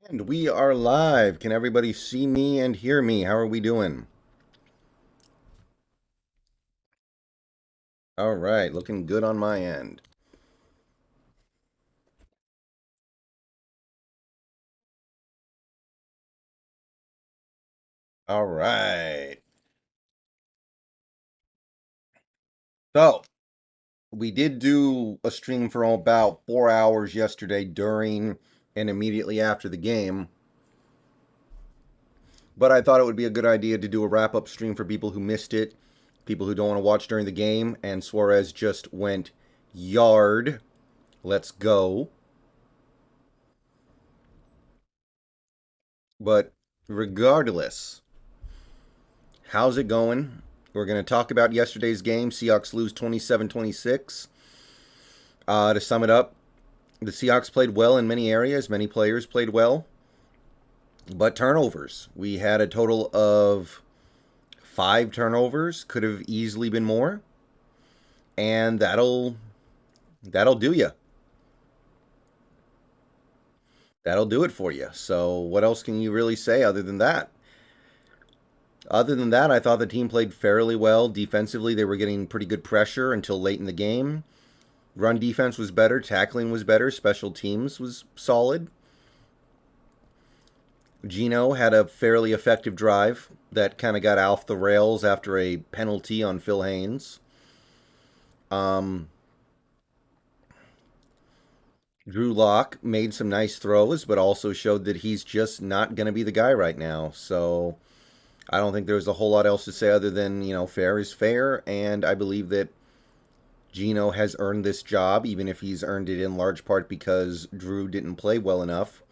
And we are live. Can everybody see me and hear me? How are we doing? All right, looking good on my end. All right. So, we did do a stream for about 4 hours yesterday during and immediately after the game. But I thought it would be a good idea to do a wrap up stream for people who missed it, people who don't want to watch during the game. And Suarez just went yard. Let's go. But regardless, how's it going? We're going to talk about yesterday's game. Seahawks lose 27-26. To sum it up, the Seahawks played well in many areas. Many players played well. But turnovers. We had a total of 5 turnovers. Could have easily been more. And that'll do you. That'll do it for you. So what else can you really say other than that? Other than that, I thought the team played fairly well. Defensively, they were getting pretty good pressure until late in the game. Run defense was better. Tackling was better. Special teams was solid. Geno had a fairly effective drive that kind of got off the rails after a penalty on Phil Haynes. Um, Drew Lock made some nice throws, but also showed that he's just not going to be the guy right now. So I don't think there's a whole lot else to say other than, fair is fair. And I believe that Geno has earned this job, even if he's earned it in large part because Drew didn't play well enough,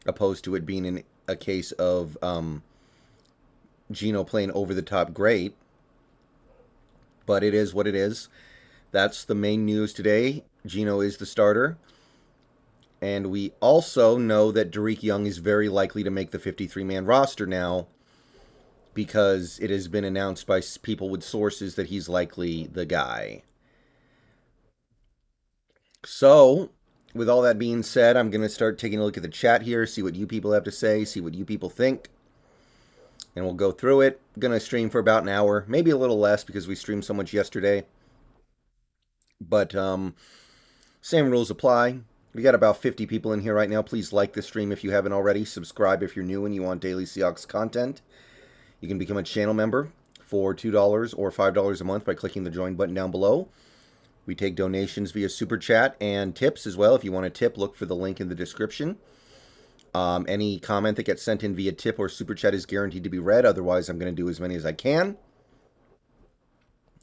opposed to it being a case of Geno playing over the top great. But it is what it is. That's the main news today. Geno is the starter. And we also know that Derek Young is very likely to make the 53-man roster now because it has been announced by people with sources that he's likely the guy. So, with all that being said, I'm going to start taking a look at the chat here, see what you people have to say, see what you people think. And we'll go through it. Going to stream for about an hour, maybe a little less because we streamed so much yesterday. But same rules apply. We got about 50 people in here right now. Please like the stream if you haven't already. Subscribe if you're new and you want daily Seahawks content. You can become a channel member for $2 or $5 a month by clicking the join button down below. We take donations via Super Chat and tips as well. If you want a tip, look for the link in the description. Any comment that gets sent in via tip or Super Chat is guaranteed to be read. Otherwise, I'm going to do as many as I can.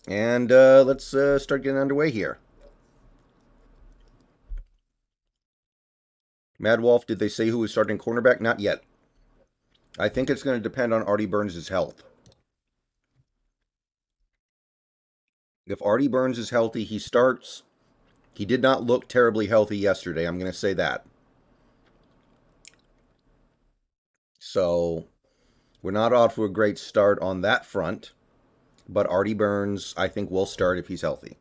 And let's start getting underway here. Mad Wolf, did they say who was starting cornerback? Not yet. I think it's going to depend on Artie Burns' health. If Artie Burns is healthy, he starts. He did not look terribly healthy yesterday. I'm going to say that. So we're not off to a great start on that front. But Artie Burns, I think, will start if he's healthy.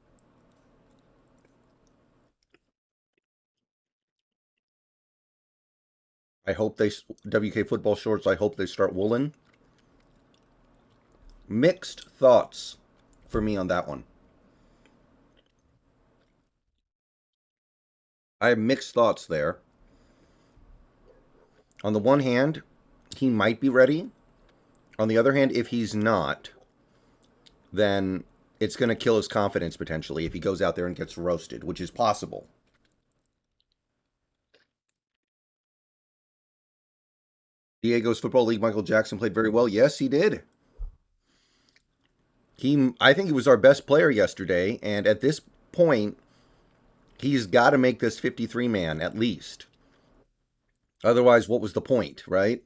I hope they, WK Football Shorts, I hope they start Woolen. Mixed thoughts for me on that one. I have mixed thoughts there. On the one hand, he might be ready. On the other hand, if he's not, then it's going to kill his confidence potentially if he goes out there and gets roasted, which is possible. Diego's Football League, Michael Jackson played very well. Yes, he did. I think he was our best player yesterday, and at this point, he's got to make this 53-man at least. Otherwise, what was the point, right?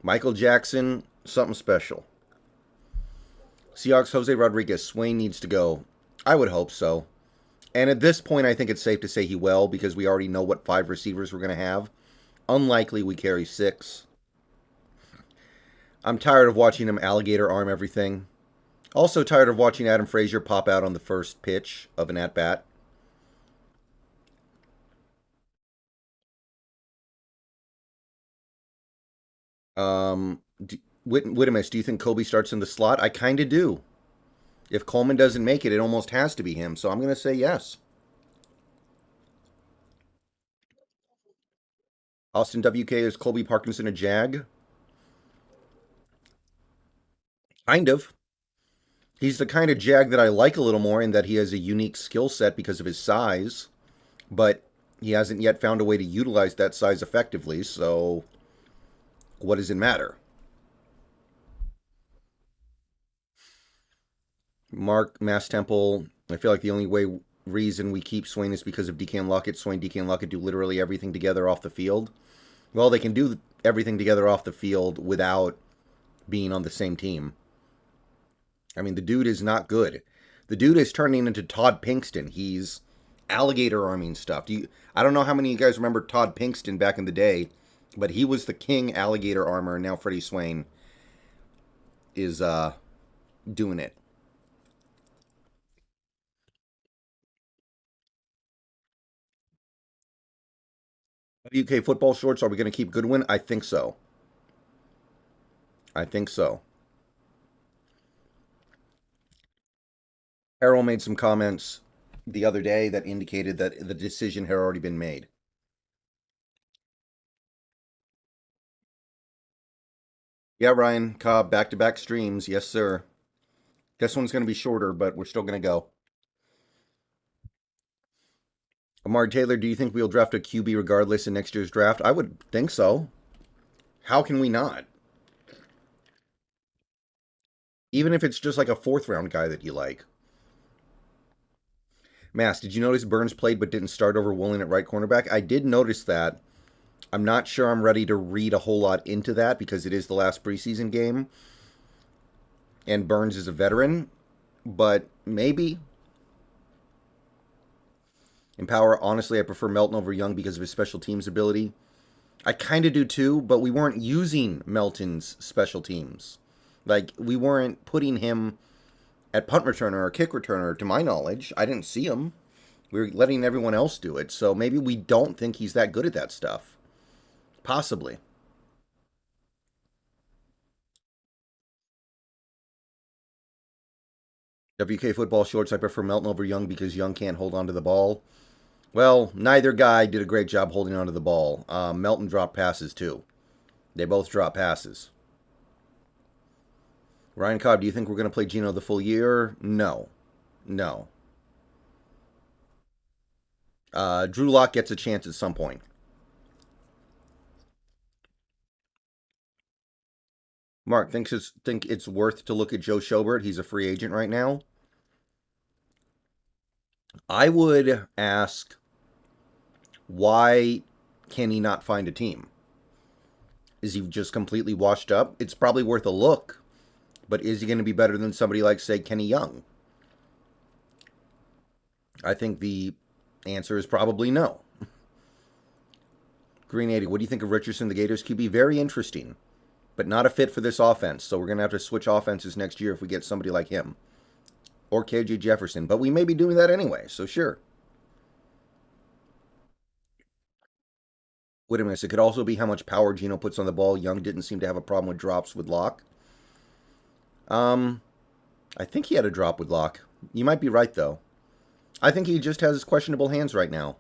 Michael Jackson, something special. Seahawks, Jose Rodriguez, Swain needs to go. I would hope so. And at this point, I think it's safe to say he will because we already know what 5 receivers we're going to have. Unlikely we carry 6. I'm tired of watching him alligator arm everything. Also tired of watching Adam Frazier pop out on the first pitch of an at-bat. Whittemus, do you think Kobe starts in the slot? I kind of do. If Coleman doesn't make it, it almost has to be him. So I'm going to say yes. Austin WK, is Colby Parkinson a Jag? Kind of. He's the kind of Jag that I like a little more in that he has a unique skill set because of his size, but he hasn't yet found a way to utilize that size effectively. So what does it matter? Mark Mass Temple, I feel like the only reason we keep Swain is because of DK and Lockett. Swain, DK, and Lockett do literally everything together off the field. Well, they can do everything together off the field without being on the same team. I mean, the dude is not good. The dude is turning into Todd Pinkston. He's alligator arming stuff. I don't know how many of you guys remember Todd Pinkston back in the day, but he was the king alligator armor, and now Freddie Swain is doing it. UK football shorts, are we going to keep Goodwin? I think so. I think so. Errol made some comments the other day that indicated that the decision had already been made. Yeah, Ryan Cobb, back-to-back streams. Yes, sir. This one's going to be shorter, but we're still going to go. Amar Taylor, do you think we'll draft a QB regardless in next year's draft? I would think so. How can we not? Even if it's just like a fourth round guy that you like. Mass, did you notice Burns played but didn't start over Woolen at right cornerback? I did notice that. I'm not sure I'm ready to read a whole lot into that because it is the last preseason game. And Burns is a veteran. But maybe. In power, honestly, I prefer Melton over Young because of his special teams ability. I kind of do too, but we weren't using Melton's special teams. Like, we weren't putting him at punt returner or kick returner, to my knowledge. I didn't see him. We were letting everyone else do it. So maybe we don't think he's that good at that stuff. Possibly. WK football shorts, I prefer Melton over Young because Young can't hold on to the ball. Well, neither guy did a great job holding on to the ball. Melton dropped passes too. They both dropped passes. Ryan Cobb, do you think we're going to play Geno the full year? No. No. Drew Lock gets a chance at some point. Mark think it's worth to look at Joe Schobert. He's a free agent right now. I would ask, why can he not find a team? Is he just completely washed up? It's probably worth a look, but is he going to be better than somebody like, say, Kenny Young? I think the answer is probably no. Green 80, what do you think of Richardson, the Gators QB? Very interesting, but not a fit for this offense. So we're going to have to switch offenses next year if we get somebody like him. Or KJ Jefferson. But we may be doing that anyway, so sure. Wait a minute. It could also be how much power Geno puts on the ball. Young didn't seem to have a problem with drops with Locke. I think he had a drop with Locke. You might be right, though. I think he just has questionable hands right now.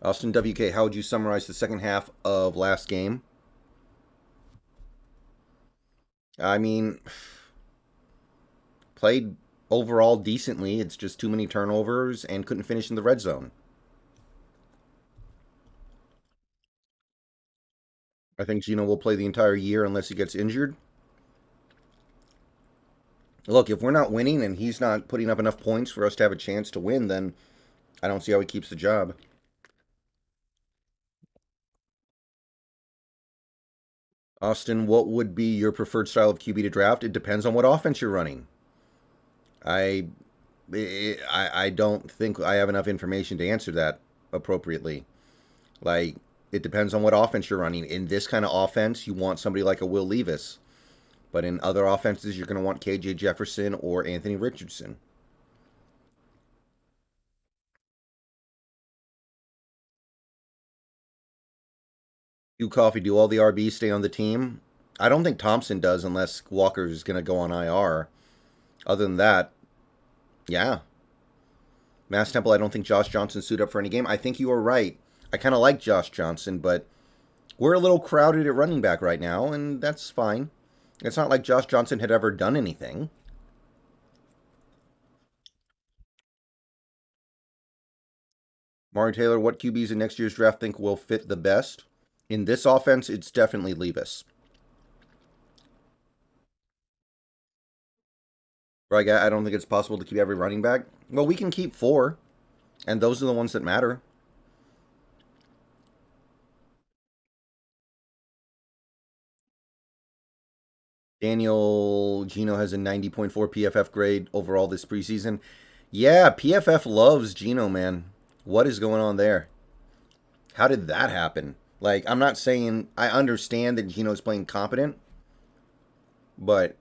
Austin WK, how would you summarize the second half of last game? I mean, played overall decently. It's just too many turnovers and couldn't finish in the red zone. I think Geno will play the entire year unless he gets injured. Look, if we're not winning and he's not putting up enough points for us to have a chance to win, then I don't see how he keeps the job. Austin, what would be your preferred style of QB to draft? It depends on what offense you're running. I I don't think I have enough information to answer that appropriately. Like, it depends on what offense you're running. In this kind of offense, you want somebody like a Will Levis. But in other offenses, you're going to want KJ Jefferson or Anthony Richardson. Do coffee, do all the RBs stay on the team? I don't think Thompson does unless Walker's going to go on IR. Other than that, yeah. Mass Temple, I don't think Josh Johnson suited up for any game. I think you are right. I kind of like Josh Johnson, but we're a little crowded at running back right now, and that's fine. It's not like Josh Johnson had ever done anything. Mario Taylor, what QBs in next year's draft think will fit the best? In this offense, it's definitely Levis. Right, I don't think it's possible to keep every running back. Well, we can keep four, and those are the ones that matter. Daniel Geno has a 90.4 PFF grade overall this preseason. Yeah, PFF loves Geno, man. What is going on there? How did that happen? Like, I'm not saying I understand that Geno's playing competent, but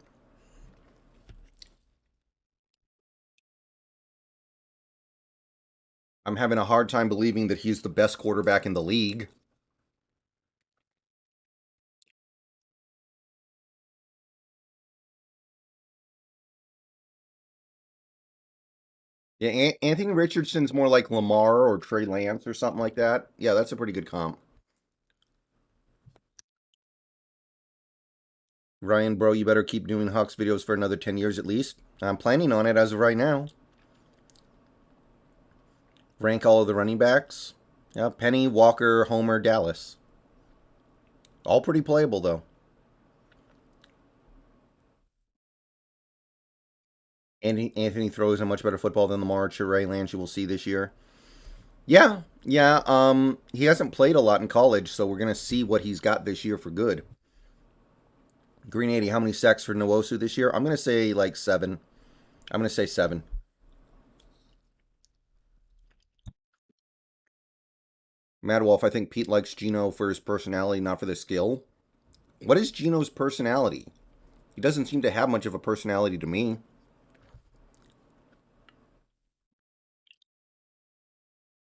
I'm having a hard time believing that he's the best quarterback in the league. Yeah, Anthony Richardson's more like Lamar or Trey Lance or something like that. Yeah, that's a pretty good comp. Ryan, bro, you better keep doing Hawks videos for another 10 years at least. I'm planning on it as of right now. Rank all of the running backs. Yeah, Penny, Walker, Homer, Dallas. All pretty playable, though. Anthony throws a much better football than Lamar. Trey Lance, you will see this year. Yeah, yeah. He hasn't played a lot in college, so we're gonna see what he's got this year for good. Green 80, how many sacks for Nwosu this year? I'm gonna say like 7. I'm gonna say 7. Mad Wolf, I think Pete likes Geno for his personality, not for the skill. What is Geno's personality? He doesn't seem to have much of a personality to me.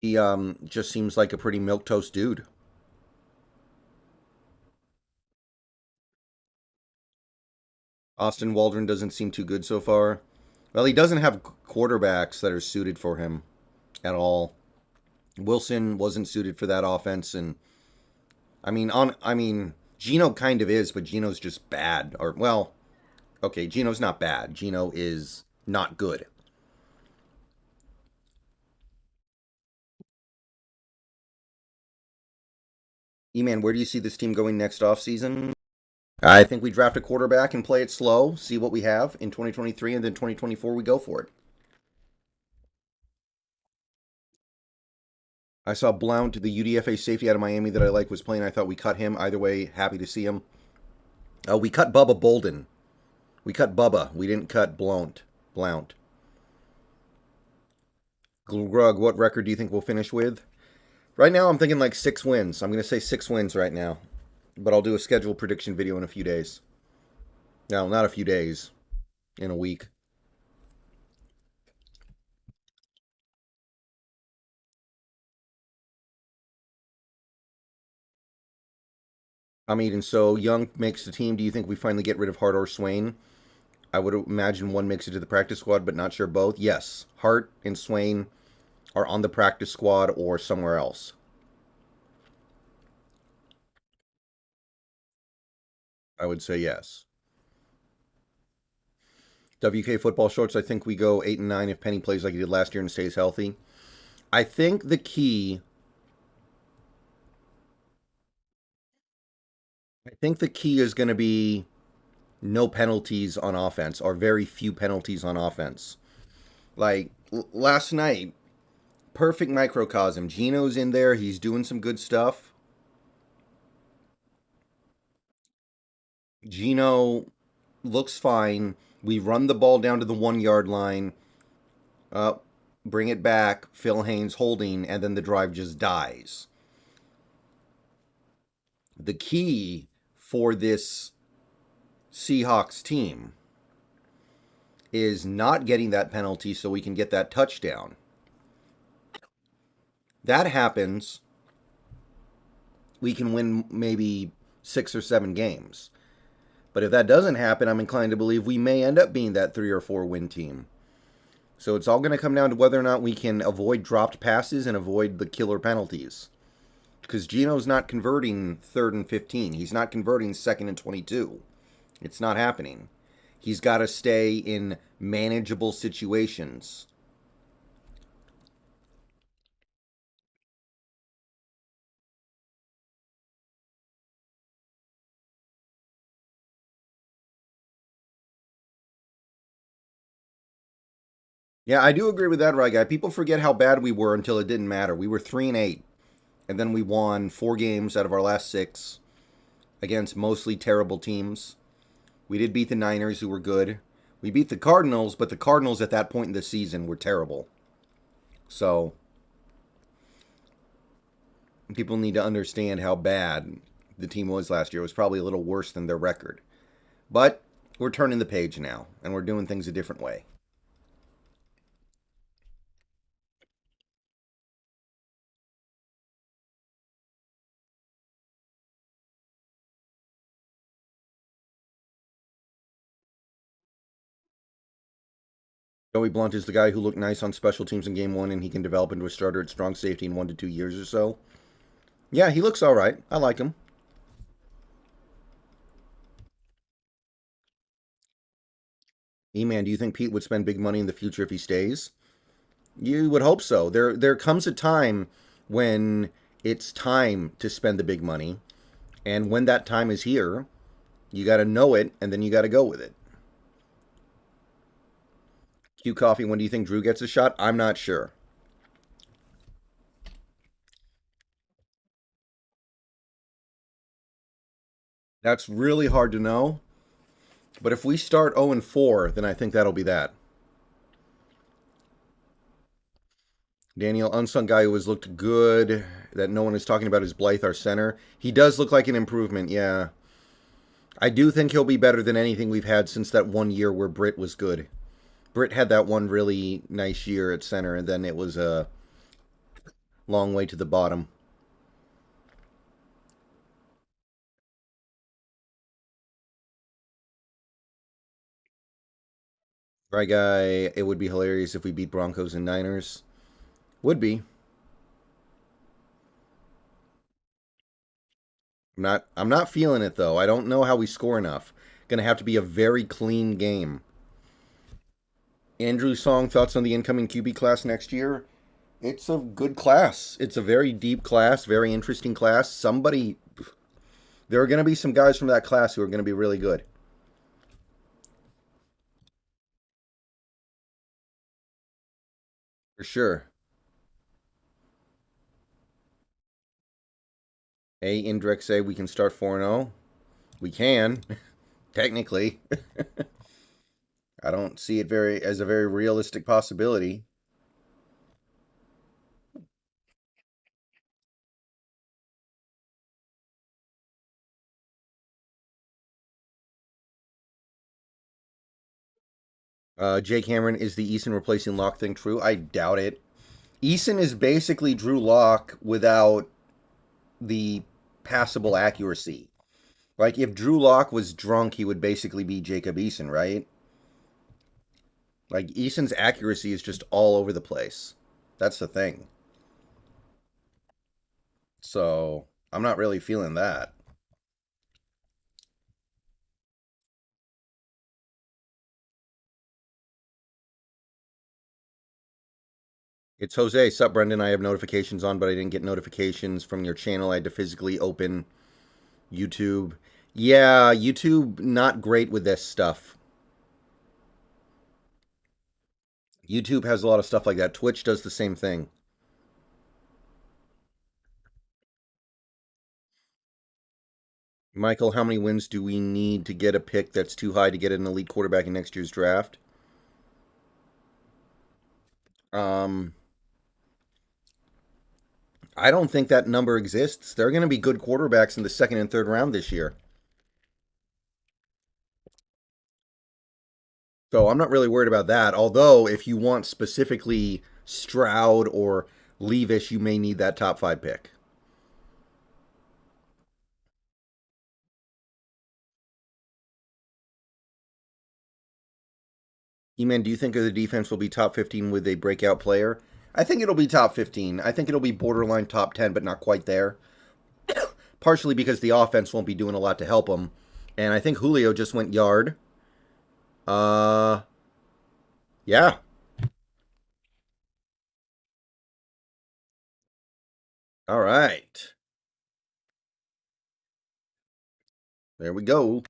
He just seems like a pretty milquetoast dude. Austin Waldron doesn't seem too good so far. Well, he doesn't have quarterbacks that are suited for him at all. Wilson wasn't suited for that offense, and I mean, Geno kind of is, but Geno's just bad. Or well, okay, Geno's not bad. Geno is not good. E-Man, where do you see this team going next offseason? I think we draft a quarterback and play it slow, see what we have in 2023, and then 2024 we go for it. I saw Blount, the UDFA safety out of Miami that I like, was playing. I thought we cut him. Either way, happy to see him. We cut Bubba Bolden. We cut Bubba. We didn't cut Blount. Blount. Grug, what record do you think we'll finish with? Right now, I'm thinking like 6 wins. I'm going to say 6 wins right now. But I'll do a scheduled prediction video in a few days. No, not a few days. In a week. I'm eating. So Young makes the team. Do you think we finally get rid of Hart or Swain? I would imagine one makes it to the practice squad, but not sure both. Yes, Hart and Swain are on the practice squad or somewhere else. I would say yes. WK football shorts. I think we go 8 and 9 if Penny plays like he did last year and stays healthy. I think the key. I think the key is going to be no penalties on offense or very few penalties on offense. Like last night, perfect microcosm. Geno's in there. He's doing some good stuff. Geno looks fine. We run the ball down to the 1 yard line. Uh, bring it back. Phil Haynes holding, and then the drive just dies. The key for this Seahawks team is not getting that penalty so we can get that touchdown. That happens, we can win maybe 6 or 7 games. But if that doesn't happen, I'm inclined to believe we may end up being that 3 or 4 win team. So it's all going to come down to whether or not we can avoid dropped passes and avoid the killer penalties. Because Geno's not converting 3rd and 15. He's not converting 2nd and 22. It's not happening. He's got to stay in manageable situations. Yeah, I do agree with that, right, guy. People forget how bad we were until it didn't matter. We were 3-8, and then we won 4 games out of our last 6 against mostly terrible teams. We did beat the Niners, who were good. We beat the Cardinals, but the Cardinals at that point in the season were terrible. So people need to understand how bad the team was last year. It was probably a little worse than their record. But we're turning the page now, and we're doing things a different way. Joey Blunt is the guy who looked nice on special teams in game 1, and he can develop into a starter at strong safety in 1 to 2 years or so. Yeah, he looks all right. I like him. E-Man, do you think Pete would spend big money in the future if he stays? You would hope so. There comes a time when it's time to spend the big money, and when that time is here, you got to know it, and then you got to go with it. Q Coffee, when do you think Drew gets a shot? I'm not sure. That's really hard to know. But if we start 0-4, then I think that'll be that. Daniel, unsung guy who has looked good, that no one is talking about, is Blythe, our center. He does look like an improvement, yeah. I do think he'll be better than anything we've had since that one year where Britt was good. Britt had that one really nice year at center, and then it was a long way to the bottom. Right, guy, it would be hilarious if we beat Broncos and Niners. Would be. I'm not feeling it though. I don't know how we score enough. Gonna have to be a very clean game. Andrew Song, thoughts on the incoming QB class next year? It's a good class. It's a very deep class, very interesting class. There are going to be some guys from that class who are going to be really good. For sure. Indirect say we can start 4-0. We can, technically. I don't see it very as a very realistic possibility. Jake Cameron, is the Eason replacing Locke thing true? I doubt it. Eason is basically Drew Lock without the passable accuracy. Like, if Drew Lock was drunk, he would basically be Jacob Eason, right? Like, Eason's accuracy is just all over the place. That's the thing. So, I'm not really feeling that. It's Jose. Sup, Brendan? I have notifications on, but I didn't get notifications from your channel. I had to physically open YouTube. Yeah, YouTube, not great with this stuff. YouTube has a lot of stuff like that. Twitch does the same thing. Michael, how many wins do we need to get a pick that's too high to get an elite quarterback in next year's draft? Um, I don't think that number exists. There are going to be good quarterbacks in the 2nd and 3rd round this year. So I'm not really worried about that. Although, if you want specifically Stroud or Levis, you may need that top 5 pick. E-Man, do you think the defense will be top 15 with a breakout player? I think it'll be top 15. I think it'll be borderline top 10, but not quite there. Partially because the offense won't be doing a lot to help them. And I think Julio just went yard. Uh, yeah. All right. There we go.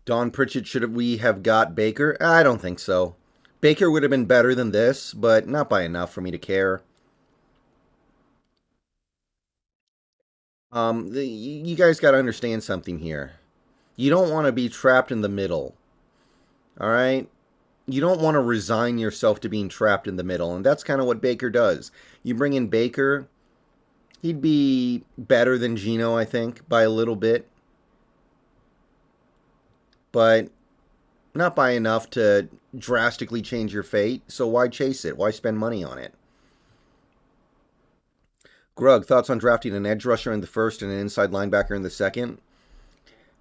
Don Pritchett, should we have got Baker? I don't think so. Baker would have been better than this, but not by enough for me to care. You guys got to understand something here. You don't want to be trapped in the middle. All right? You don't want to resign yourself to being trapped in the middle, and that's kind of what Baker does. You bring in Baker, he'd be better than Geno, I think, by a little bit, but not by enough to drastically change your fate. So why chase it? Why spend money on it? Grug, thoughts on drafting an edge rusher in the first and an inside linebacker in the second?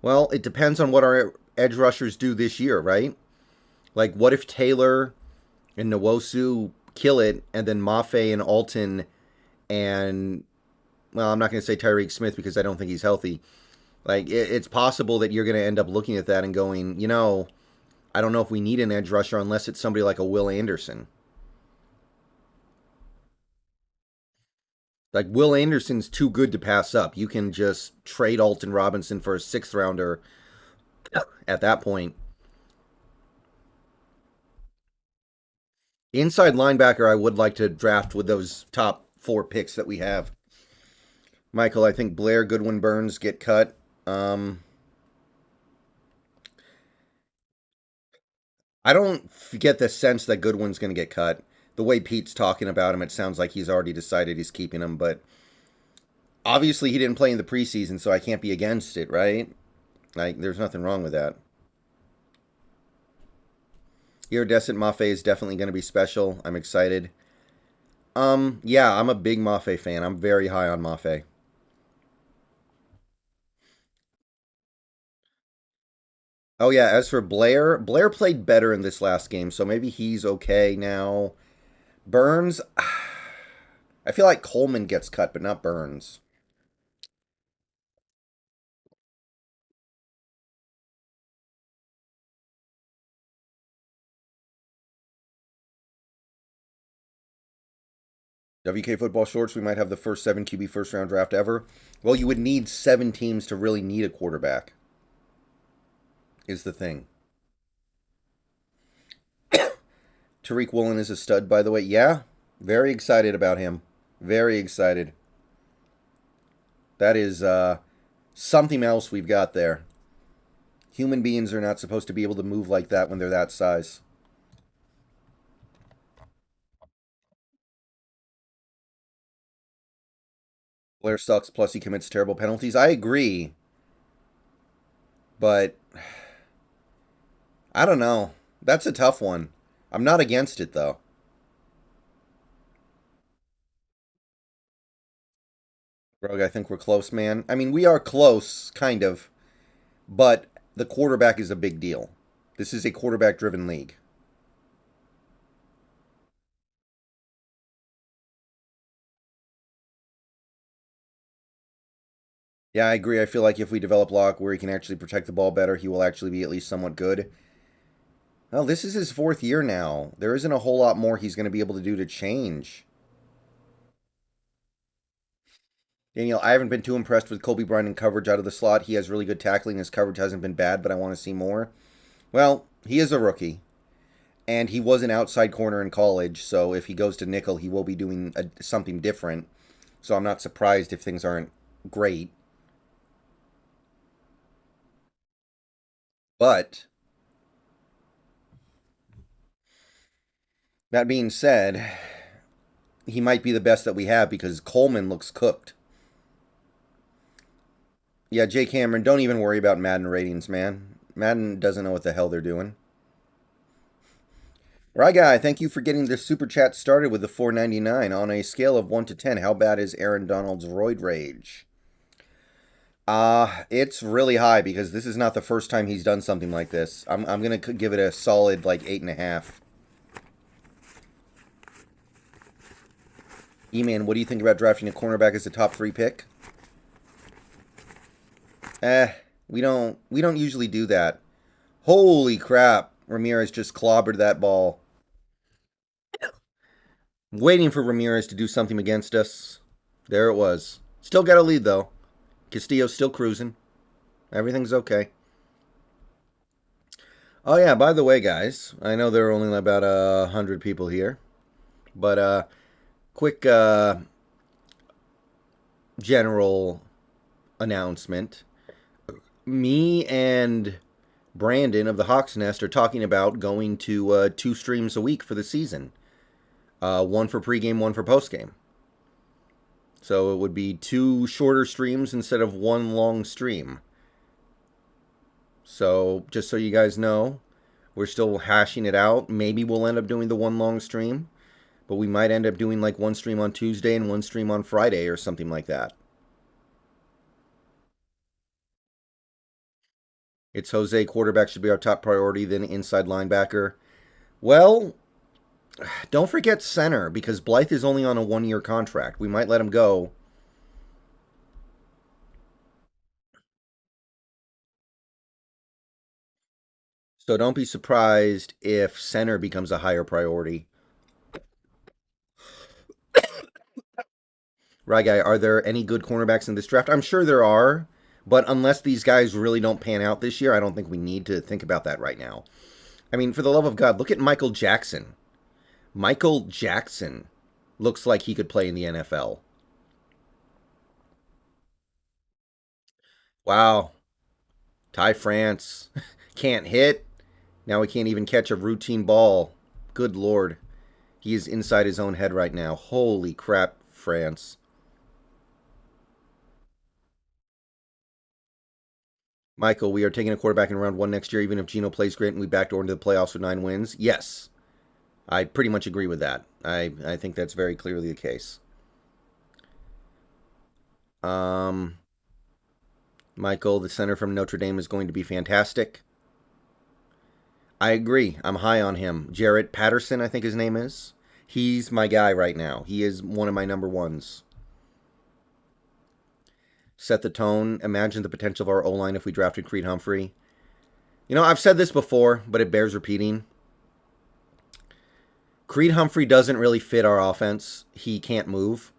Well, it depends on what our edge rushers do this year, right? Like, what if Taylor and Nwosu kill it, and then Mafe and Alton and, well, I'm not going to say Tyreek Smith because I don't think he's healthy. Like, it's possible that you're going to end up looking at that and going, I don't know if we need an edge rusher unless it's somebody like a Will Anderson. Like, Will Anderson's too good to pass up. You can just trade Alton Robinson for a sixth rounder at that point. Inside linebacker, I would like to draft with those top 4 picks that we have. Michael, I think Blair, Goodwin, Burns get cut. I don't get the sense that Goodwin's going to get cut. The way Pete's talking about him, it sounds like he's already decided he's keeping him, but obviously he didn't play in the preseason, so I can't be against it, right? Like, there's nothing wrong with that. Iridescent Mafe is definitely going to be special. I'm excited. Yeah, I'm a big Mafe fan. I'm very high on Mafe. Oh yeah, as for Blair, Blair played better in this last game, so maybe he's okay now. Burns, I feel like Coleman gets cut, but not Burns. WK Football Shorts, we might have the first 7 QB first round draft ever. Well, you would need 7 teams to really need a quarterback, is the thing. Tariq Woolen is a stud, by the way. Yeah, very excited about him. Very excited. That is something else we've got there. Human beings are not supposed to be able to move like that when they're that size. Blair sucks, plus he commits terrible penalties. I agree, but I don't know. That's a tough one. I'm not against it, though. Greg, I think we're close, man. I mean, we are close, kind of, but the quarterback is a big deal. This is a quarterback driven league. Yeah, I agree. I feel like if we develop Locke where he can actually protect the ball better, he will actually be at least somewhat good. Well, this is his 4th year now. There isn't a whole lot more he's going to be able to do to change. Daniel, I haven't been too impressed with Kobe Bryant in coverage out of the slot. He has really good tackling. His coverage hasn't been bad, but I want to see more. Well, he is a rookie, and he was an outside corner in college, so if he goes to nickel, he will be doing something different. So I'm not surprised if things aren't great. But that being said, he might be the best that we have because Coleman looks cooked. Yeah, Jay Cameron, don't even worry about Madden ratings, man. Madden doesn't know what the hell they're doing. Right, guy, thank you for getting this super chat started with the 4.99. On a scale of 1 to 10, how bad is Aaron Donald's roid rage? It's really high because this is not the first time he's done something like this. I'm gonna give it a solid like 8.5. E-Man, what do you think about drafting a cornerback as a top 3 pick? Eh, we don't usually do that. Holy crap. Ramirez just clobbered that ball. Waiting for Ramirez to do something against us. There it was. Still got a lead though. Castillo's still cruising. Everything's okay. Oh yeah, by the way, guys, I know there are only about 100 people here, but quick general announcement. Me and Brandon of the Hawks Nest are talking about going to 2 streams a week for the season. One for pregame, one for postgame. So it would be 2 shorter streams instead of 1 long stream. So just so you guys know, we're still hashing it out. Maybe we'll end up doing the 1 long stream, but we might end up doing like 1 stream on Tuesday and 1 stream on Friday or something like that. It's Jose. Quarterback should be our top priority, then inside linebacker. Well, don't forget center because Blythe is only on a 1 year contract. We might let him go. So don't be surprised if center becomes a higher priority. Right, guy, are there any good cornerbacks in this draft? I'm sure there are, but unless these guys really don't pan out this year, I don't think we need to think about that right now. I mean, for the love of God, look at Michael Jackson. Michael Jackson looks like he could play in the NFL. Wow. Ty France can't hit. Now he can't even catch a routine ball. Good Lord. He is inside his own head right now. Holy crap, France. Michael, we are taking a quarterback in round 1 next year, even if Geno plays great and we backdoor into the playoffs with 9 wins. Yes, I pretty much agree with that. I think that's very clearly the case. Um, Michael, the center from Notre Dame is going to be fantastic. I agree. I'm high on him. Jarrett Patterson, I think his name is. He's my guy right now. He is one of my number ones. Set the tone. Imagine the potential of our O line if we drafted Creed Humphrey. You know, I've said this before, but it bears repeating. Creed Humphrey doesn't really fit our offense. He can't move.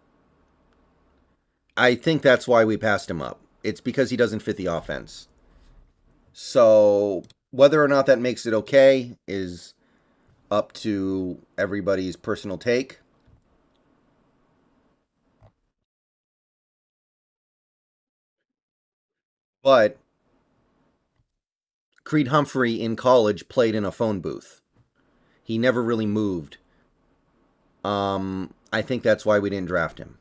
I think that's why we passed him up. It's because he doesn't fit the offense. So whether or not that makes it okay is up to everybody's personal take. But Creed Humphrey in college played in a phone booth. He never really moved. I think that's why we didn't draft him.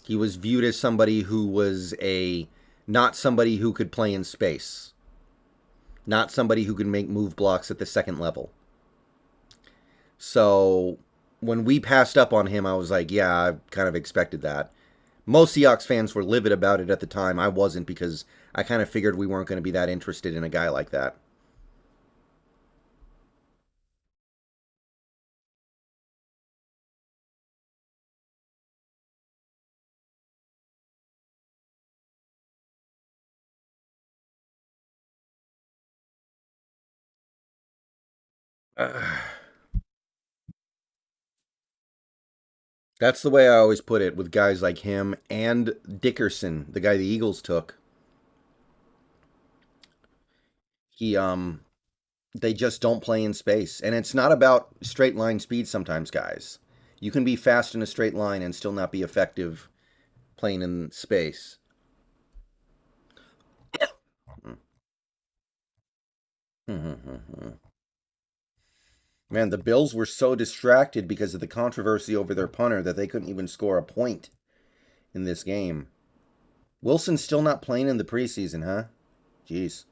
He was viewed as somebody who was a not somebody who could play in space, not somebody who could make move blocks at the second level. So when we passed up on him, I was like, yeah, I kind of expected that. Most Seahawks fans were livid about it at the time. I wasn't because I kind of figured we weren't going to be that interested in a guy like that. That's the way I always put it with guys like him and Dickerson, the guy the Eagles took. He they just don't play in space. And it's not about straight line speed sometimes, guys. You can be fast in a straight line and still not be effective playing in space. Man, the Bills were so distracted because of the controversy over their punter that they couldn't even score a point in this game. Wilson's still not playing in the preseason, huh? Jeez.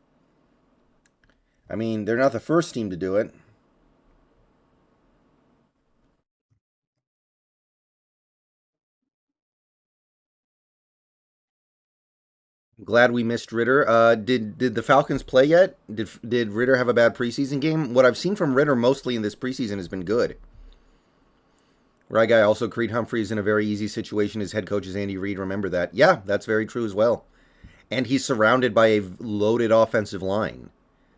I mean, they're not the first team to do it. Glad we missed Ritter. Did the Falcons play yet? Did Ritter have a bad preseason game? What I've seen from Ritter mostly in this preseason has been good. Right guy. Also, Creed Humphrey's in a very easy situation. His head coach is Andy Reid. Remember that. Yeah, that's very true as well. And he's surrounded by a loaded offensive line.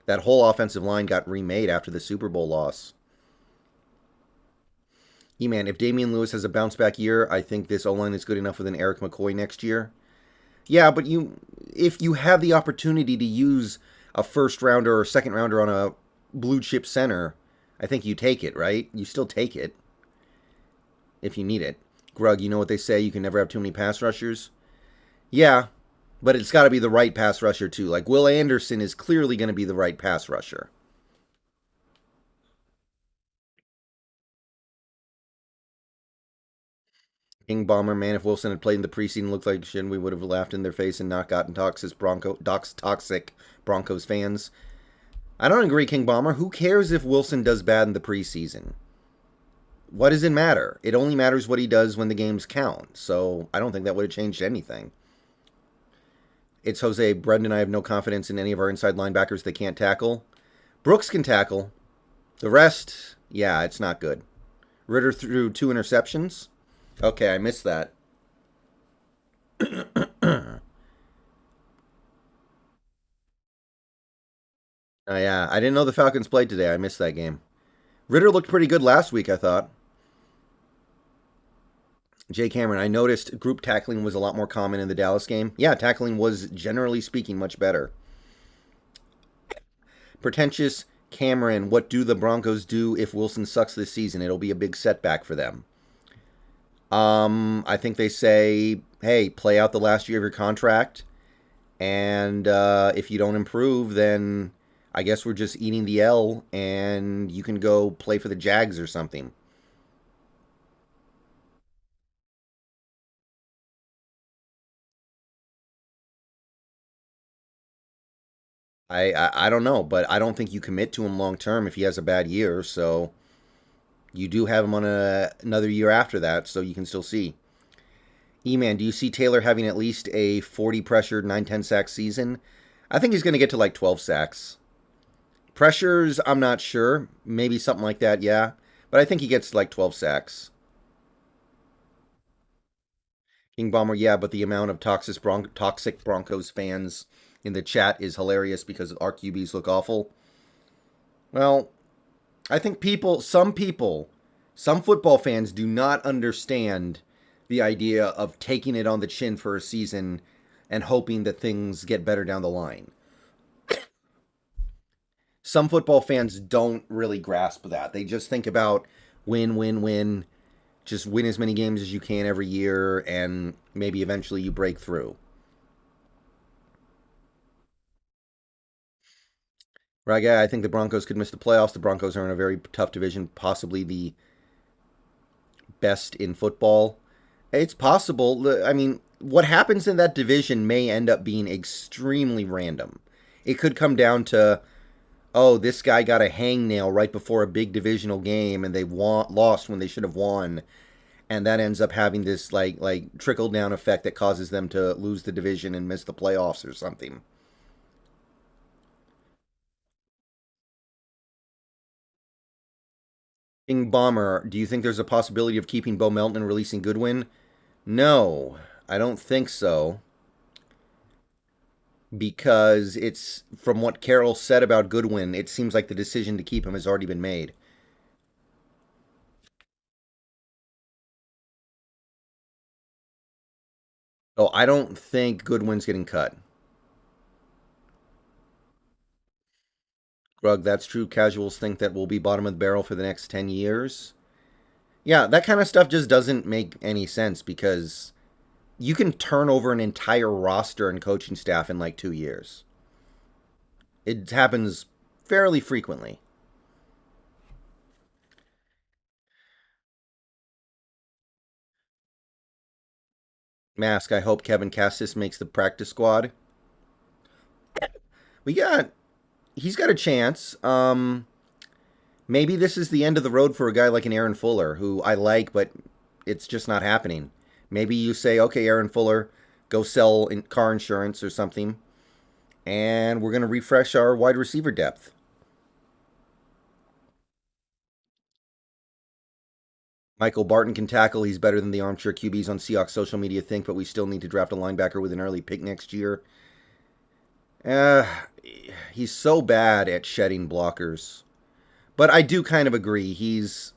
That whole offensive line got remade after the Super Bowl loss. Man, if Damian Lewis has a bounce back year, I think this O-line is good enough with an Eric McCoy next year. Yeah, but if you have the opportunity to use a first rounder or second rounder on a blue chip center, I think you take it, right? You still take it if you need it. Grug, you know what they say, you can never have too many pass rushers. Yeah, but it's got to be the right pass rusher too. Like Will Anderson is clearly going to be the right pass rusher. King Bomber, man, if Wilson had played in the preseason, looked like shit, we would have laughed in their face and not gotten toxic Broncos fans. I don't agree, King Bomber. Who cares if Wilson does bad in the preseason? What does it matter? It only matters what he does when the games count. So I don't think that would have changed anything. It's Jose. Brendan and I have no confidence in any of our inside linebackers. They can't tackle. Brooks can tackle. The rest, yeah, it's not good. Ritter threw 2 interceptions. Okay, I missed that. Yeah, I didn't know the Falcons played today. I missed that game. Ritter looked pretty good last week, I thought. Jay Cameron, I noticed group tackling was a lot more common in the Dallas game. Yeah, tackling was, generally speaking, much better. Pretentious Cameron, what do the Broncos do if Wilson sucks this season? It'll be a big setback for them. I think they say, hey, play out the last year of your contract, and if you don't improve, then I guess we're just eating the L, and you can go play for the Jags or something. I don't know, but I don't think you commit to him long term if he has a bad year. So you do have him on another year after that, so you can still see. E-Man, do you see Taylor having at least a 40 pressured 9-10 sack season? I think he's going to get to like 12 sacks. Pressures, I'm not sure. Maybe something like that, yeah. But I think he gets like 12 sacks. King Bomber, yeah, but the amount of toxic Broncos fans in the chat is hilarious because our QBs look awful. Well, I think some football fans do not understand the idea of taking it on the chin for a season and hoping that things get better down the line. Some football fans don't really grasp that. They just think about win, win, win. Just win as many games as you can every year, and maybe eventually you break through. Right, yeah, I think the Broncos could miss the playoffs. The Broncos are in a very tough division, possibly the best in football. It's possible. I mean, what happens in that division may end up being extremely random. It could come down to, oh, this guy got a hangnail right before a big divisional game, and they lost when they should have won, and that ends up having this like trickle down effect that causes them to lose the division and miss the playoffs or something. King Bomber, do you think there's a possibility of keeping Bo Melton and releasing Goodwin? No, I don't think so. Because it's from what Carroll said about Goodwin, it seems like the decision to keep him has already been made. Oh, I don't think Goodwin's getting cut. Grug, that's true. Casuals think that we'll be bottom of the barrel for the next 10 years. Yeah, that kind of stuff just doesn't make any sense because you can turn over an entire roster and coaching staff in like 2 years. It happens fairly frequently. Mask, I hope Kevin Cassis makes the practice squad. We got he's got a chance. Maybe this is the end of the road for a guy like an Aaron Fuller, who I like, but it's just not happening. Maybe you say, okay, Aaron Fuller, go sell car insurance or something, and we're going to refresh our wide receiver depth. Michael Barton can tackle. He's better than the armchair QBs on Seahawks social media think, but we still need to draft a linebacker with an early pick next year. Uh, he's so bad at shedding blockers. But I do kind of agree. He's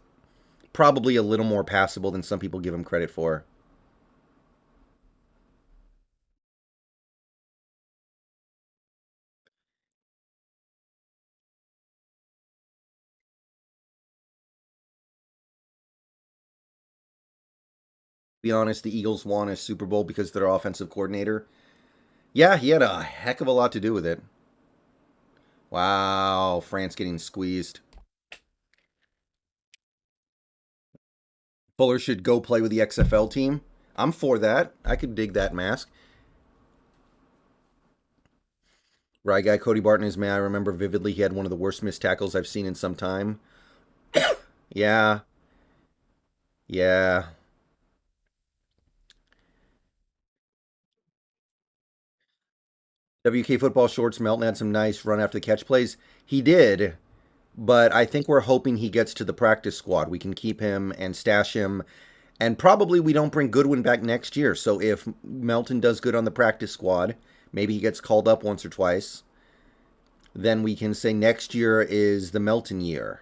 probably a little more passable than some people give him credit for. Be honest, the Eagles won a Super Bowl because of their offensive coordinator. Yeah, he had a heck of a lot to do with it. Wow, France getting squeezed. Fuller should go play with the XFL team. I'm for that. I could dig that mask. Right guy, Cody Barton is man. I remember vividly he had one of the worst missed tackles I've seen in some time. Yeah, yeah. WK football shorts. Melton had some nice run after the catch plays. He did, but I think we're hoping he gets to the practice squad. We can keep him and stash him, and probably we don't bring Goodwin back next year. So if Melton does good on the practice squad, maybe he gets called up once or twice, then we can say next year is the Melton year.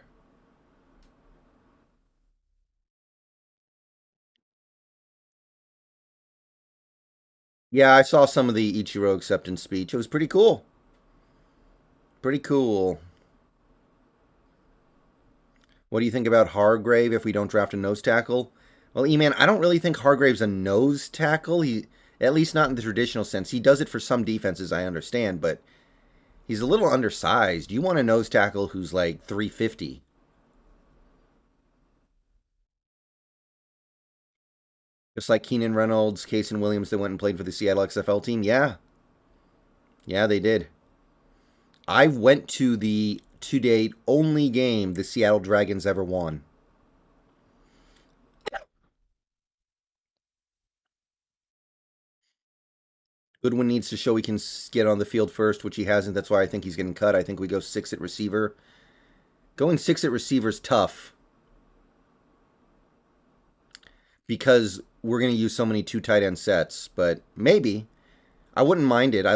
Yeah, I saw some of the Ichiro acceptance speech. It was pretty cool. Pretty cool. What do you think about Hargrave if we don't draft a nose tackle? Well, E-Man, I don't really think Hargrave's a nose tackle. He, at least not in the traditional sense. He does it for some defenses, I understand, but he's a little undersized. You want a nose tackle who's like 350. Just like Keenan Reynolds, Casey Williams that went and played for the Seattle XFL team. Yeah. Yeah, they did. I went to the to date only game the Seattle Dragons ever won. Goodwin needs to show he can get on the field first, which he hasn't. That's why I think he's getting cut. I think we go six at receiver. Going six at receiver is tough because we're going to use so many two tight end sets, but maybe. I wouldn't mind it. I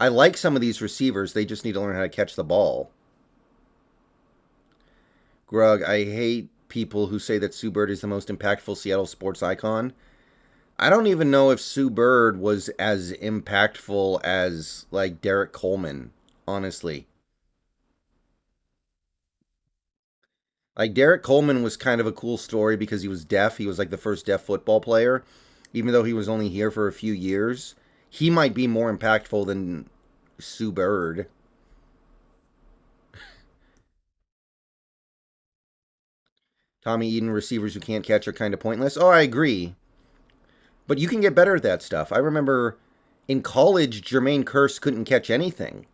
like some of these receivers. They just need to learn how to catch the ball. Grug, I hate people who say that Sue Bird is the most impactful Seattle sports icon. I don't even know if Sue Bird was as impactful as like Derek Coleman, honestly. Like Derek Coleman was kind of a cool story because he was deaf. He was like the first deaf football player, even though he was only here for a few years. He might be more impactful than Sue Bird. Tommy Eden receivers who can't catch are kind of pointless. Oh, I agree. But you can get better at that stuff. I remember in college, Jermaine Kearse couldn't catch anything.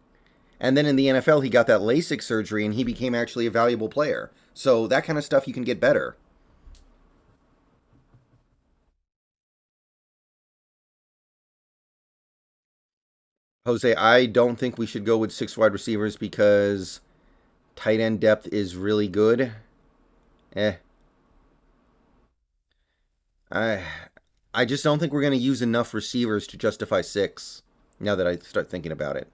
And then in the NFL, he got that LASIK surgery and he became actually a valuable player. So that kind of stuff you can get better. Jose, I don't think we should go with six wide receivers because tight end depth is really good. Eh. I I just don't think we're going to use enough receivers to justify six now that I start thinking about it.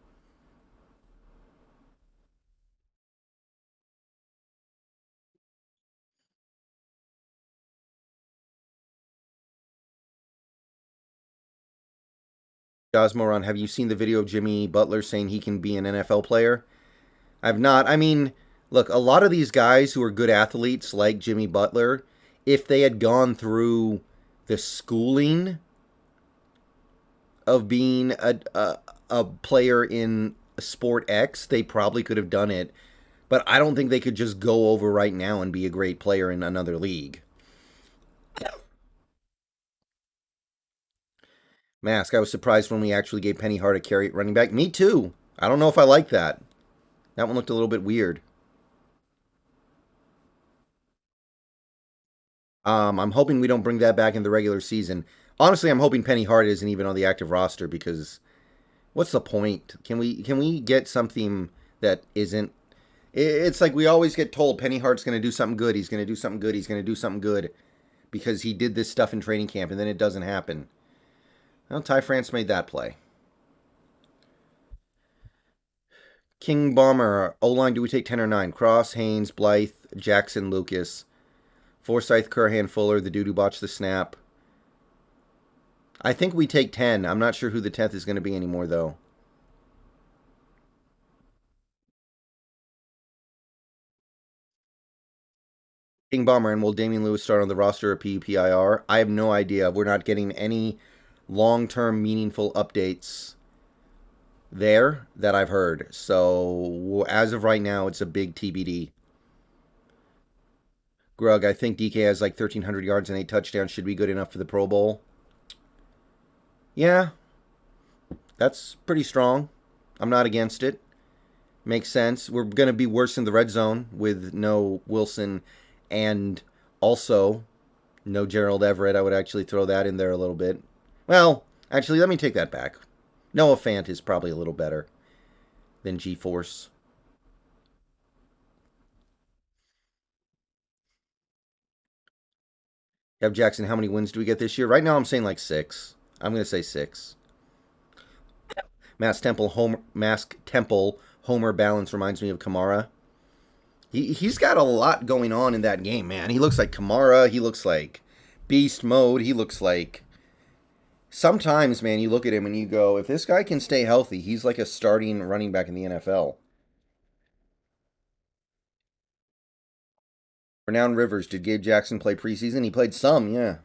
Josmoron, have you seen the video of Jimmy Butler saying he can be an NFL player? I've not. I mean, look, a lot of these guys who are good athletes like Jimmy Butler, if they had gone through the schooling of being a player in sport X, they probably could have done it. But I don't think they could just go over right now and be a great player in another league. Mask, I was surprised when we actually gave Penny Hart a carry at running back. Me too. I don't know if I like that. That one looked a little bit weird. I'm hoping we don't bring that back in the regular season. Honestly, I'm hoping Penny Hart isn't even on the active roster because what's the point? Can we get something that isn't? It's like we always get told Penny Hart's going to do something good. He's going to do something good. He's going to do something good because he did this stuff in training camp, and then it doesn't happen. Well, Ty France made that play. King Bomber, O-line, do we take 10 or 9? Cross, Haynes, Blythe, Jackson, Lucas, Forsyth, Curhan, Fuller, the dude who botched the snap. I think we take 10. I'm not sure who the 10th is going to be anymore, though. King Bomber, and will Damian Lewis start on the roster of PUPIR? I have no idea. We're not getting any long-term meaningful updates there that I've heard. So as of right now, it's a big TBD. Grug, I think DK has like 1,300 yards and 8 touchdowns. Should be good enough for the Pro Bowl. Yeah, that's pretty strong. I'm not against it. Makes sense. We're going to be worse in the red zone with no Wilson and also no Gerald Everett. I would actually throw that in there a little bit. Well, actually, let me take that back. Noah Fant is probably a little better than G-Force. Kev Jackson, how many wins do we get this year? Right now, I'm saying like 6. I'm going to say 6. Mask Temple Homer balance reminds me of Kamara. He's got a lot going on in that game, man. He looks like Kamara. He looks like beast mode. He looks like sometimes, man, you look at him and you go, if this guy can stay healthy, he's like a starting running back in the NFL. Renowned Rivers, did Gabe Jackson play preseason? He played some, yeah.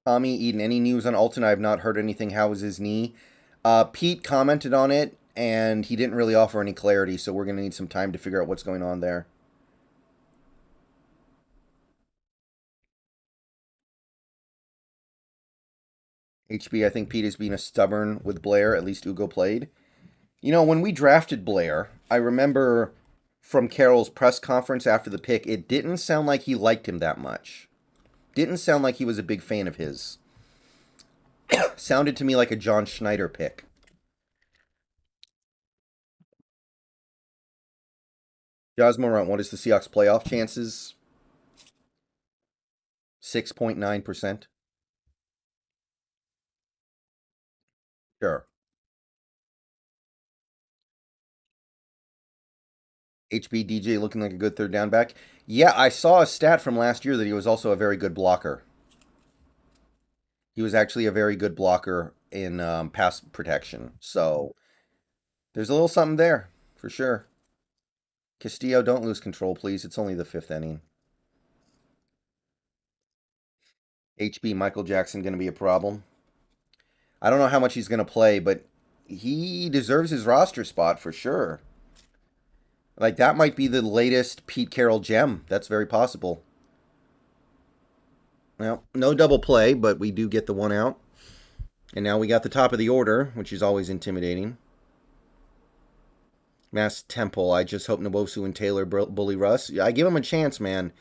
Tommy Eden, any news on Alton? I have not heard anything. How is his knee? Pete commented on it, and he didn't really offer any clarity, so we're going to need some time to figure out what's going on there. HB, I think Pete is being a stubborn with Blair. At least Ugo played. You know, when we drafted Blair, I remember from Carroll's press conference after the pick, it didn't sound like he liked him that much. Didn't sound like he was a big fan of his. Sounded to me like a John Schneider pick. Josmorant, what is the Seahawks playoff chances? 6.9%. Sure. HBDJ looking like a good third down back. Yeah, I saw a stat from last year that he was also a very good blocker. He was actually a very good blocker in pass protection. So there's a little something there for sure. Castillo, don't lose control, please. It's only the 5th inning. HB Michael Jackson going to be a problem. I don't know how much he's going to play, but he deserves his roster spot for sure. Like, that might be the latest Pete Carroll gem. That's very possible. Well, no double play, but we do get the one out. And now we got the top of the order, which is always intimidating. Mass Temple. I just hope Nwosu and Taylor bully Russ. I give him a chance, man.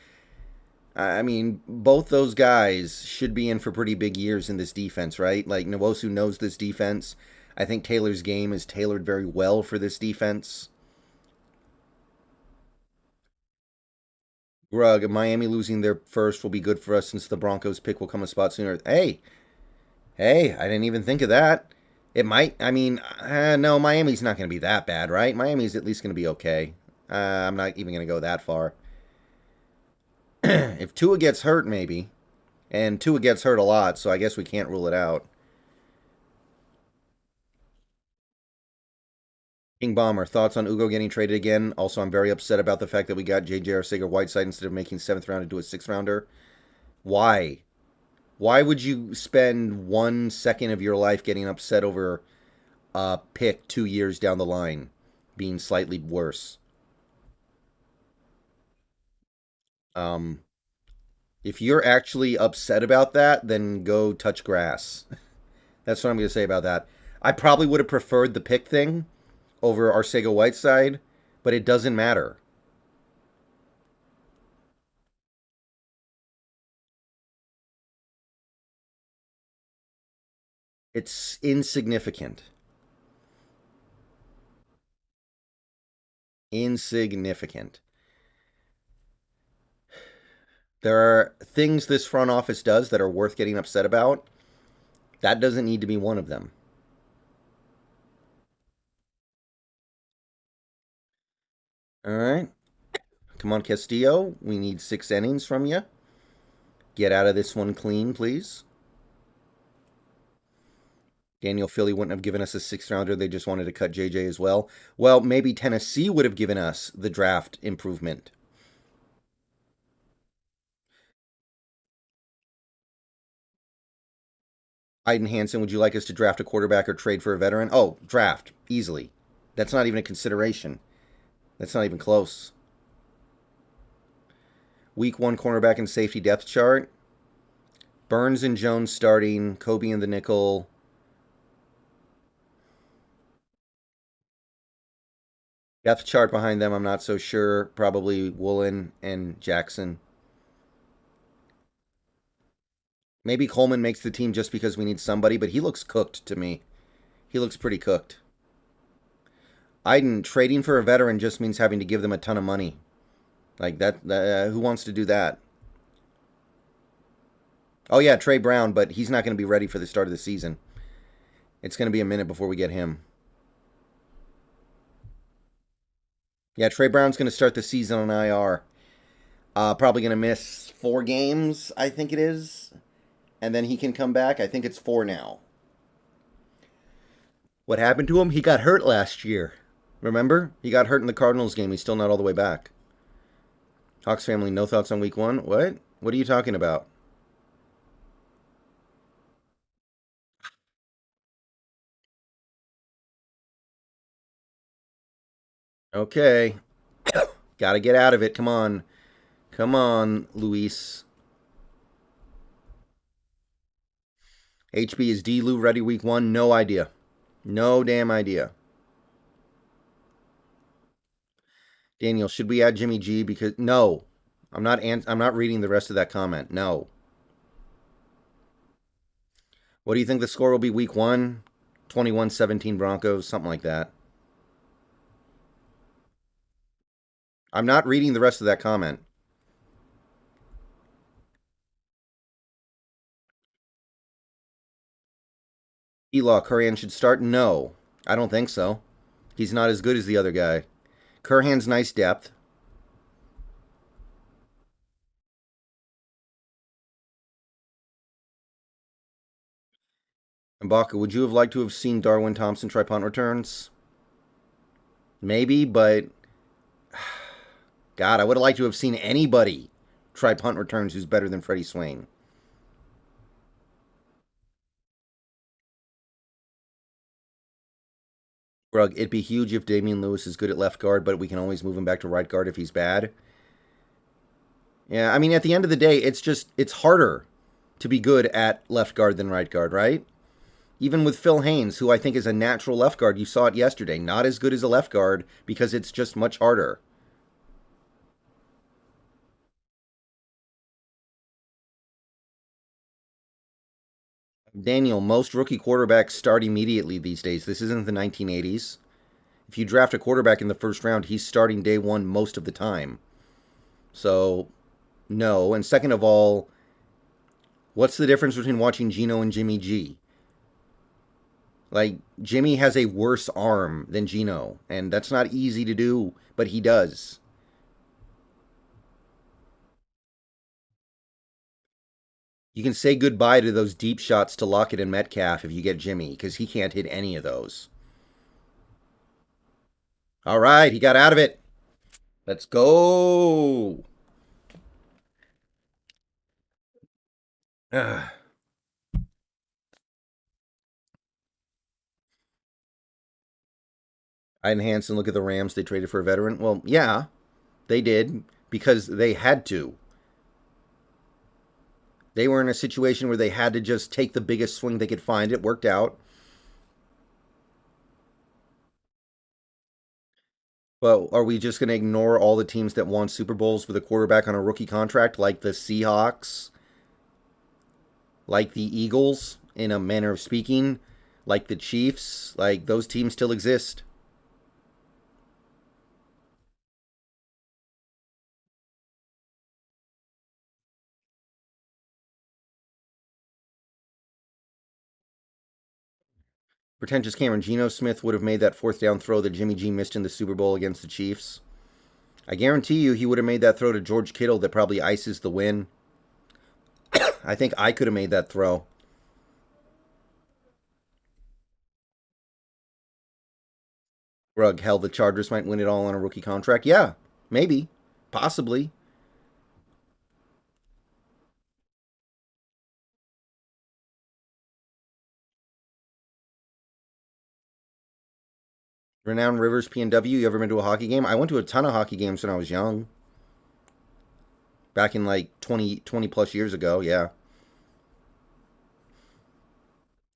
I mean, both those guys should be in for pretty big years in this defense, right? Like, Nwosu knows this defense. I think Taylor's game is tailored very well for this defense. Grug, Miami losing their first will be good for us since the Broncos pick will come a spot sooner. Hey, I didn't even think of that. It might, I mean, no, Miami's not going to be that bad, right? Miami's at least going to be okay. I'm not even going to go that far. If Tua gets hurt, maybe. And Tua gets hurt a lot, so I guess we can't rule it out. King Bomber, thoughts on Ugo getting traded again? Also, I'm very upset about the fact that we got J.J. Arcega-Whiteside instead of making 7th round into a 6th rounder. Why? Why would you spend 1 second of your life getting upset over a pick 2 years down the line being slightly worse? Um, if you're actually upset about that, then go touch grass. That's what I'm going to say about that. I probably would have preferred the pick thing over Arcega Whiteside, but it doesn't matter. It's insignificant. Insignificant. There are things this front office does that are worth getting upset about. That doesn't need to be one of them. All right. Come on, Castillo. We need 6 innings from you. Get out of this one clean, please. Daniel Philly wouldn't have given us a 6th-rounder. They just wanted to cut JJ as well. Well, maybe Tennessee would have given us the draft improvement. Aiden Hansen, would you like us to draft a quarterback or trade for a veteran? Oh, draft. Easily. That's not even a consideration. That's not even close. Week 1 cornerback and safety depth chart. Burns and Jones starting. Kobe in the nickel. Depth chart behind them, I'm not so sure. Probably Woolen and Jackson. Maybe Coleman makes the team just because we need somebody, but he looks cooked to me. He looks pretty cooked. Aiden, trading for a veteran just means having to give them a ton of money. Like that, who wants to do that? Oh yeah, Trey Brown, but he's not going to be ready for the start of the season. It's going to be a minute before we get him. Yeah, Trey Brown's going to start the season on IR. Probably going to miss 4 games, I think it is. And then he can come back. I think it's 4 now. What happened to him? He got hurt last year. Remember? He got hurt in the Cardinals game. He's still not all the way back. Hawks family, no thoughts on week 1? What? What are you talking about? Okay. Gotta get out of it. Come on. Come on, Luis. HB, is D. Lou ready week 1? No idea. No damn idea. Daniel, should we add Jimmy G? Because no. I'm not reading the rest of that comment. No. What do you think the score will be week 1? 21-17 Broncos, something like that. I'm not reading the rest of that comment. Elaw, Curran should start? No. I don't think so. He's not as good as the other guy. Curhan's nice depth. Mbaka, would you have liked to have seen Darwin Thompson try punt returns? Maybe, but God, I would have liked to have seen anybody try punt returns who's better than Freddie Swain. Rug, it'd be huge if Damian Lewis is good at left guard, but we can always move him back to right guard if he's bad. Yeah, I mean, at the end of the day, it's harder to be good at left guard than right guard, right? Even with Phil Haynes, who I think is a natural left guard, you saw it yesterday. Not as good as a left guard because it's just much harder. Daniel, most rookie quarterbacks start immediately these days. This isn't the 1980s. If you draft a quarterback in the first round, he's starting day 1 most of the time. So, no. And second of all, what's the difference between watching Geno and Jimmy G? Like, Jimmy has a worse arm than Geno, and that's not easy to do, but he does. You can say goodbye to those deep shots to Lockett and Metcalf if you get Jimmy, because he can't hit any of those. All right, he got out of it. Let's go. Ugh. Aiden Hansen, look at the Rams. They traded for a veteran. Well, yeah, they did because they had to. They were in a situation where they had to just take the biggest swing they could find. It worked out. But are we just going to ignore all the teams that won Super Bowls with a quarterback on a rookie contract, like the Seahawks, like the Eagles in a manner of speaking, like the Chiefs, like those teams still exist. Pretentious Cameron, Geno Smith would have made that fourth down throw that Jimmy G missed in the Super Bowl against the Chiefs. I guarantee you he would have made that throw to George Kittle that probably ices the win. I think I could have made that throw. Rug, hell, the Chargers might win it all on a rookie contract. Yeah, maybe. Possibly. Renowned Rivers PNW, you ever been to a hockey game? I went to a ton of hockey games when I was young. Back in like 20 plus years ago, yeah.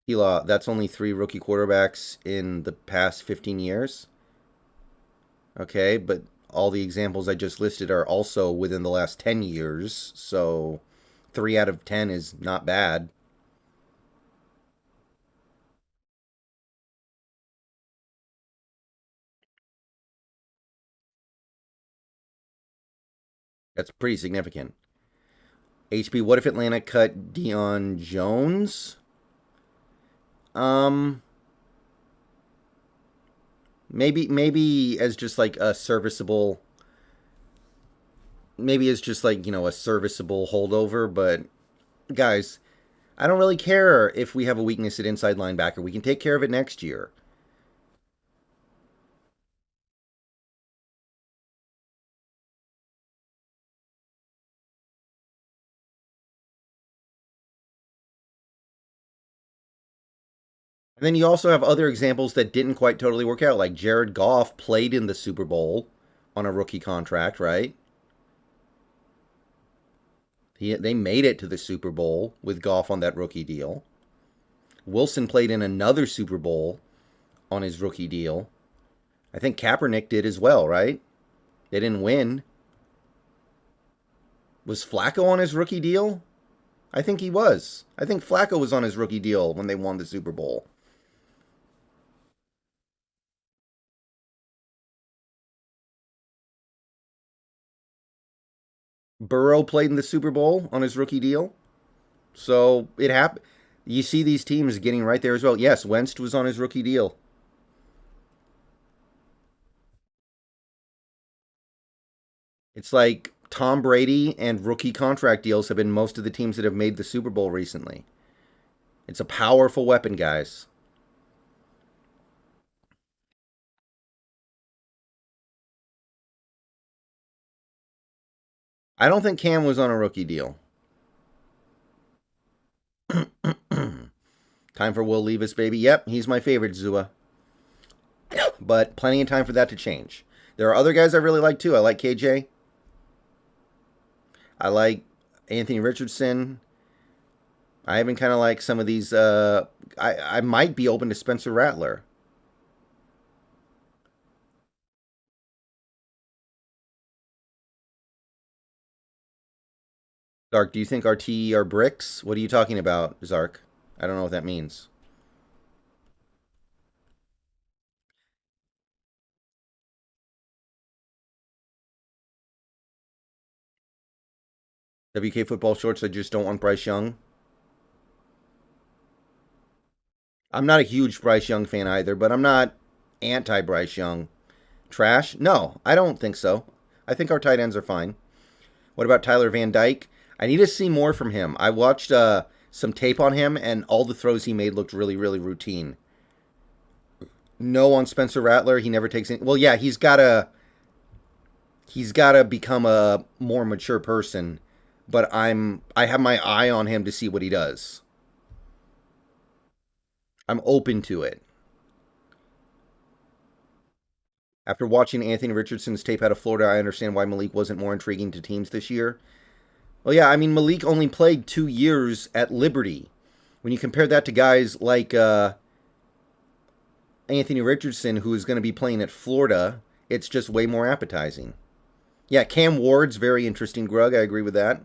Hila, that's only 3 rookie quarterbacks in the past 15 years. Okay, but all the examples I just listed are also within the last 10 years. So 3 out of 10 is not bad. That's pretty significant. HB, what if Atlanta cut Deion Jones? Um, maybe as just like a serviceable, maybe as just like, a serviceable holdover, but guys, I don't really care if we have a weakness at inside linebacker. We can take care of it next year. And then you also have other examples that didn't quite totally work out, like Jared Goff played in the Super Bowl on a rookie contract, right? They made it to the Super Bowl with Goff on that rookie deal. Wilson played in another Super Bowl on his rookie deal. I think Kaepernick did as well, right? They didn't win. Was Flacco on his rookie deal? I think he was. I think Flacco was on his rookie deal when they won the Super Bowl. Burrow played in the Super Bowl on his rookie deal. So it happened. You see these teams getting right there as well. Yes, Wentz was on his rookie deal. It's like Tom Brady and rookie contract deals have been most of the teams that have made the Super Bowl recently. It's a powerful weapon, guys. I don't think Cam was on a rookie deal. Time for Will Levis, baby. Yep, he's my favorite, Zua. But plenty of time for that to change. There are other guys I really like too. I like KJ. I like Anthony Richardson. I even kind of like some of these. I might be open to Spencer Rattler. Zark, do you think RT are bricks? What are you talking about, Zark? I don't know what that means. WK football shorts. I just don't want Bryce Young. I'm not a huge Bryce Young fan either, but I'm not anti Bryce Young. Trash? No, I don't think so. I think our tight ends are fine. What about Tyler Van Dyke? I need to see more from him. I watched some tape on him, and all the throws he made looked really, really routine. No on Spencer Rattler. He never takes any. Well, yeah, he's gotta become a more mature person. But I have my eye on him to see what he does. I'm open to it. After watching Anthony Richardson's tape out of Florida, I understand why Malik wasn't more intriguing to teams this year. Well, yeah, I mean, Malik only played 2 years at Liberty. When you compare that to guys like Anthony Richardson, who is going to be playing at Florida, it's just way more appetizing. Yeah, Cam Ward's very interesting, Grug. I agree with that.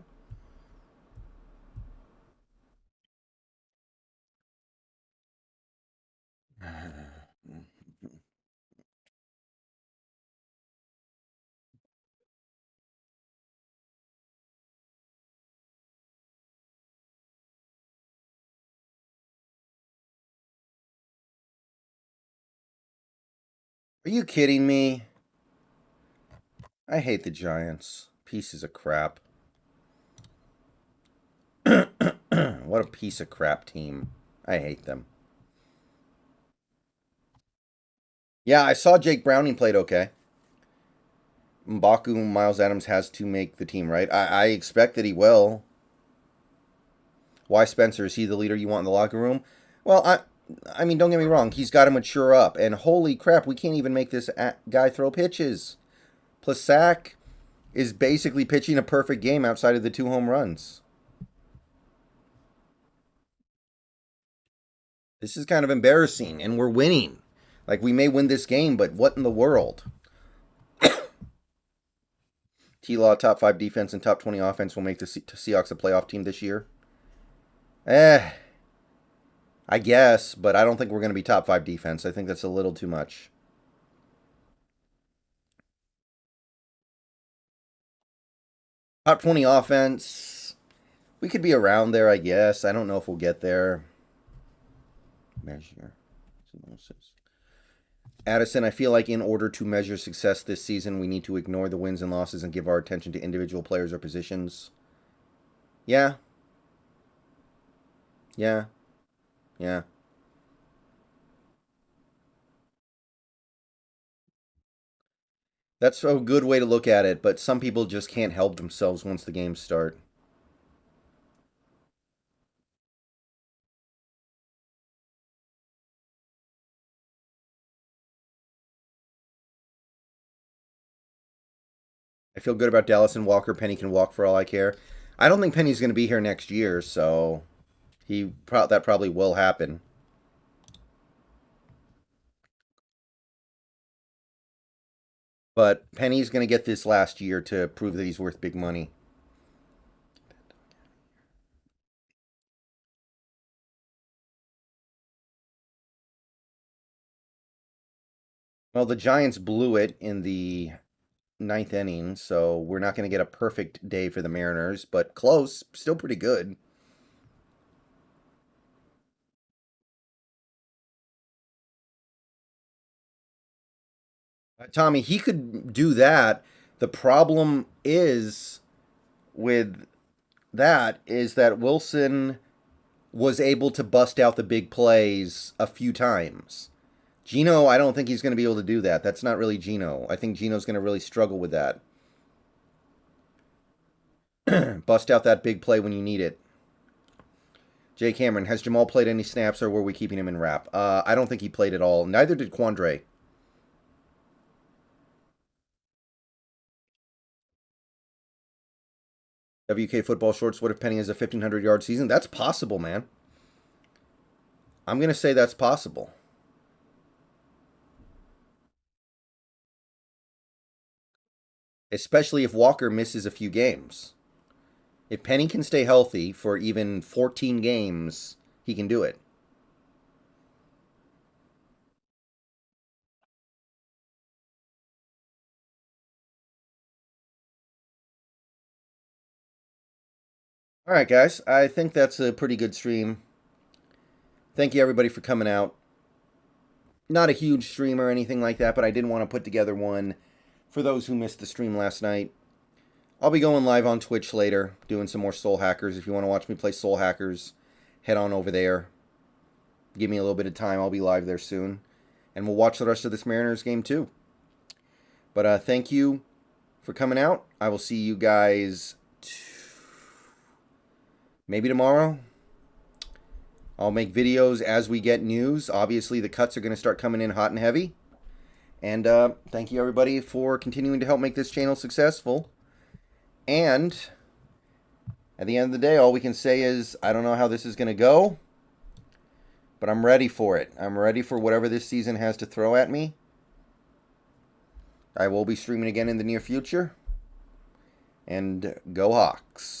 Are you kidding me? I hate the Giants. Pieces of crap. What a piece of crap team. I hate them. Yeah, I saw Jake Browning played okay. M'Baku Miles Adams has to make the team, right? I expect that he will. Why Spencer? Is he the leader you want in the locker room? Well, I mean, don't get me wrong. He's got to mature up. And holy crap, we can't even make this guy throw pitches. Plesac is basically pitching a perfect game outside of the 2 home runs. This is kind of embarrassing, and we're winning. Like, we may win this game, but what in the world? T-Law, top 5 defense and top 20 offense will make the Seahawks a playoff team this year. I guess, but I don't think we're going to be top 5 defense. I think that's a little too much. Top 20 offense. We could be around there, I guess. I don't know if we'll get there. Measure. Addison, I feel like in order to measure success this season, we need to ignore the wins and losses and give our attention to individual players or positions. Yeah. Yeah. Yeah. That's a good way to look at it, but some people just can't help themselves once the games start. I feel good about Dallas and Walker. Penny can walk for all I care. I don't think Penny's going to be here next year, so that probably will happen. But Penny's going to get this last year to prove that he's worth big money. Well, the Giants blew it in the 9th inning, so we're not going to get a perfect day for the Mariners, but close, still pretty good. Tommy, he could do that. The problem is with that is that Wilson was able to bust out the big plays a few times. Geno, I don't think he's going to be able to do that. That's not really Geno. I think Geno's going to really struggle with that. Bust out that big play when you need it. Jay Cameron, has Jamal played any snaps or were we keeping him in wrap? I don't think he played at all. Neither did Quandre. WK Football Shorts, what if Penny has a 1,500-yard season? That's possible, man. I'm going to say that's possible. Especially if Walker misses a few games. If Penny can stay healthy for even 14 games, he can do it. All right, guys. I think that's a pretty good stream. Thank you, everybody, for coming out. Not a huge stream or anything like that, but I did want to put together one for those who missed the stream last night. I'll be going live on Twitch later, doing some more Soul Hackers. If you want to watch me play Soul Hackers, head on over there. Give me a little bit of time. I'll be live there soon. And we'll watch the rest of this Mariners game, too. But thank you for coming out. I will see you guys maybe tomorrow. I'll make videos as we get news. Obviously, the cuts are going to start coming in hot and heavy. And thank you, everybody, for continuing to help make this channel successful. And at the end of the day, all we can say is, I don't know how this is going to go, but I'm ready for it. I'm ready for whatever this season has to throw at me. I will be streaming again in the near future. And go Hawks.